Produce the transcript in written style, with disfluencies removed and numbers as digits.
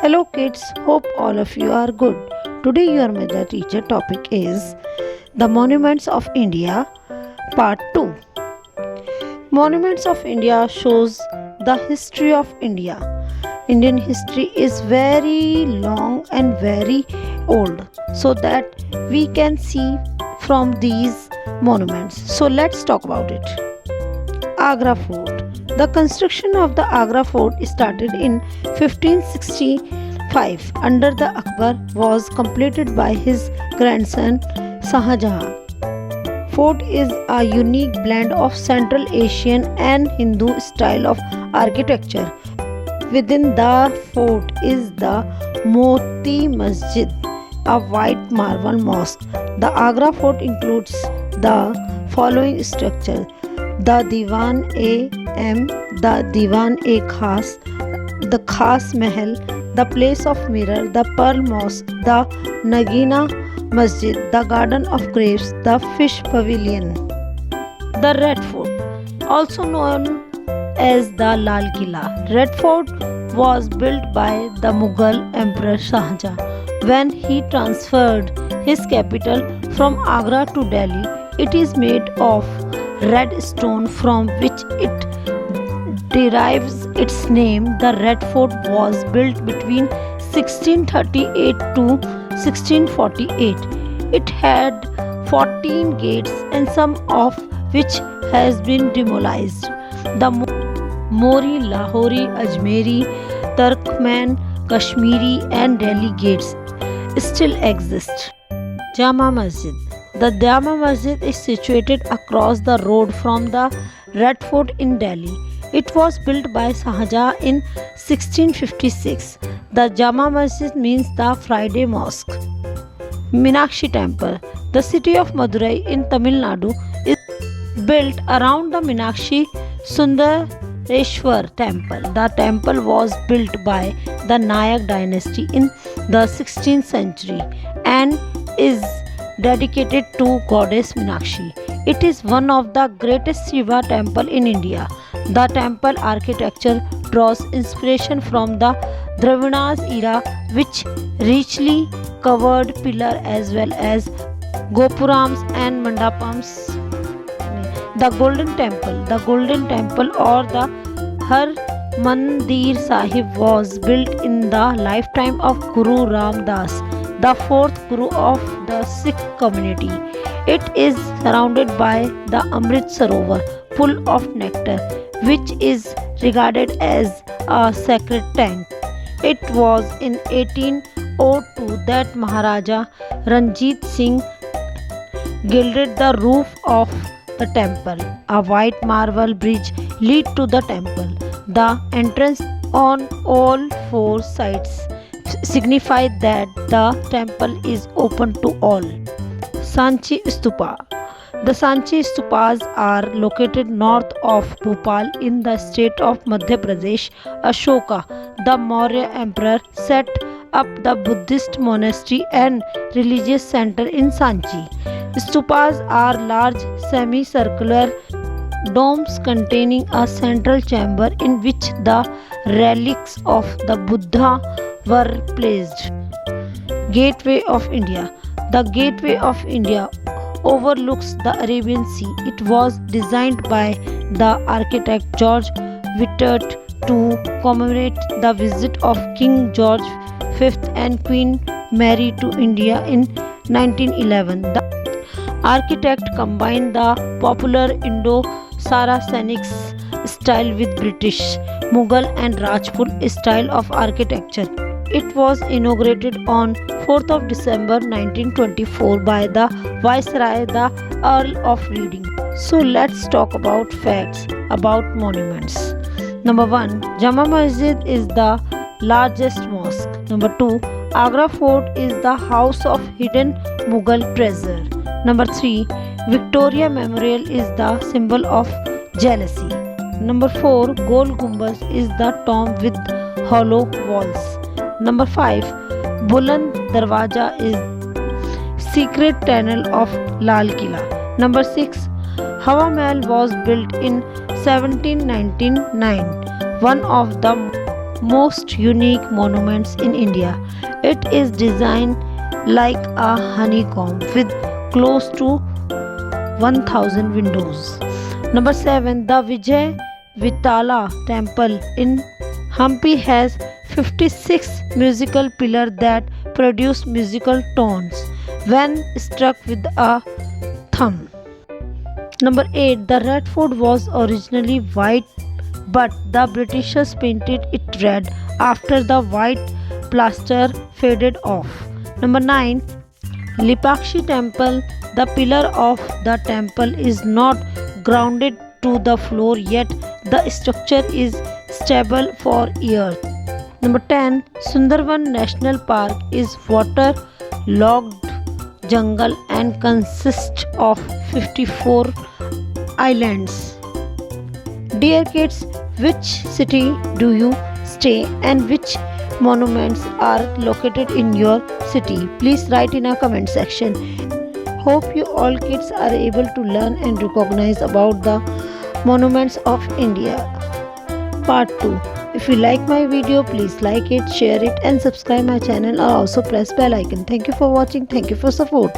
Hello kids, hope all of you are good. Today your mother teacher topic is the Monuments of India part 2. Monuments of India shows the history of India. Indian history is very long and very old, so that we can see from these monuments. So let's talk about it. Agra Fort. The construction of the Agra Fort started in 1565 under the Akbar, was completed by his grandson Shah Jahan. Fort is a unique blend of Central Asian and Hindu style of architecture. Within the fort is the Moti Masjid, a white marble mosque. The Agra Fort includes the following structure: the Diwan-e-Am, the Diwan-e Khas, the Khas Mahal, the Place of Mirror, the Pearl Mosque, the Nagina Masjid, the Garden of Grapes, the Fish Pavilion. The Red Fort, also known as the Lal Killa. Red Fort was built by the Mughal Emperor Shah Jahan when he transferred his capital from Agra to Delhi. It is made of red stone from which it derives its name. The Red Fort was built between 1638 to 1648. It had 14 gates and some of which has been demolished. The Mori, Lahori, Ajmeri, Turkmen, Kashmiri and Delhi gates still exist. Jama Masjid. The Jama Masjid is situated across the road from the Red Fort in Delhi. It was built by Shah Jahan in 1656. The Jama Masjid means the Friday Mosque. Meenakshi Temple. The city of Madurai in Tamil Nadu is built around the Meenakshi Sundareshwar Temple. The temple was built by the Nayak dynasty in the 16th century and is dedicated to goddess Meenakshi. It is one of the greatest Shiva temple in India. The temple architecture draws inspiration from the Dravidas era, which richly covered pillar as well as gopurams and mandapams. The Golden Temple. The Golden Temple or the Har Mandir Sahib was built in the lifetime of Guru Ram Das, the fourth Guru of the Sikh community. It is surrounded by the Amrit Sarovar, full of nectar, which is regarded as a sacred tank. It was in 1802 that Maharaja Ranjit Singh gilded the roof of the temple. A white marble bridge leads to the temple. The entrance on all four sides signify that the temple is open to all. Sanchi Stupa. The Sanchi Stupas are located north of Bhopal in the state of Madhya Pradesh. Ashoka, the Maurya emperor, set up the Buddhist monastery and religious center in Sanchi. Stupas are large semicircular domes containing a central chamber in which the relics of the Buddha were placed. Gateway of India. The Gateway of India overlooks the Arabian Sea. It was designed by the architect George Whitert to commemorate the visit of King George V and Queen Mary to India in 1911. The architect combined the popular Indo-Saracenic style with British, Mughal and Rajput style of architecture. It was inaugurated on 4th of December 1924 by the Viceroy, the Earl of Reading. So let's talk about facts about monuments. Number 1. Jama Masjid is the largest mosque. Number 2. Agra Fort is the house of hidden Mughal treasure. Number 3. Victoria Memorial is the symbol of jealousy. Number 4. Gol Gumbaz is the tomb with hollow walls. Number 5. Buland Darwaja is secret tunnel of Lal Killa. Number 6. Hawa Mahal was built in 1799. One of the most unique monuments in India. It is designed like a honeycomb with close to 1000 windows. Number 7. The Vijay Vitala temple in Hampi has 56 musical pillars that produce musical tones when struck with a thumb. Number 8. The Red Fort was originally white, but the Britishers painted it red after the white plaster faded off. Number 9. Lipakshi Temple. The pillar of the temple is not grounded to the floor, yet the structure is stable for years. Number 10. Sundarban National Park is water-logged jungle and consists of 54 islands. Dear kids, which city do you stay and which monuments are located in your city? Please write in our comment section. Hope you all kids are able to learn and recognize about the monuments of India. Part 2. If you like my video, please like it, share it and subscribe my channel, or also press bell icon. Thank you for watching. Thank you for support.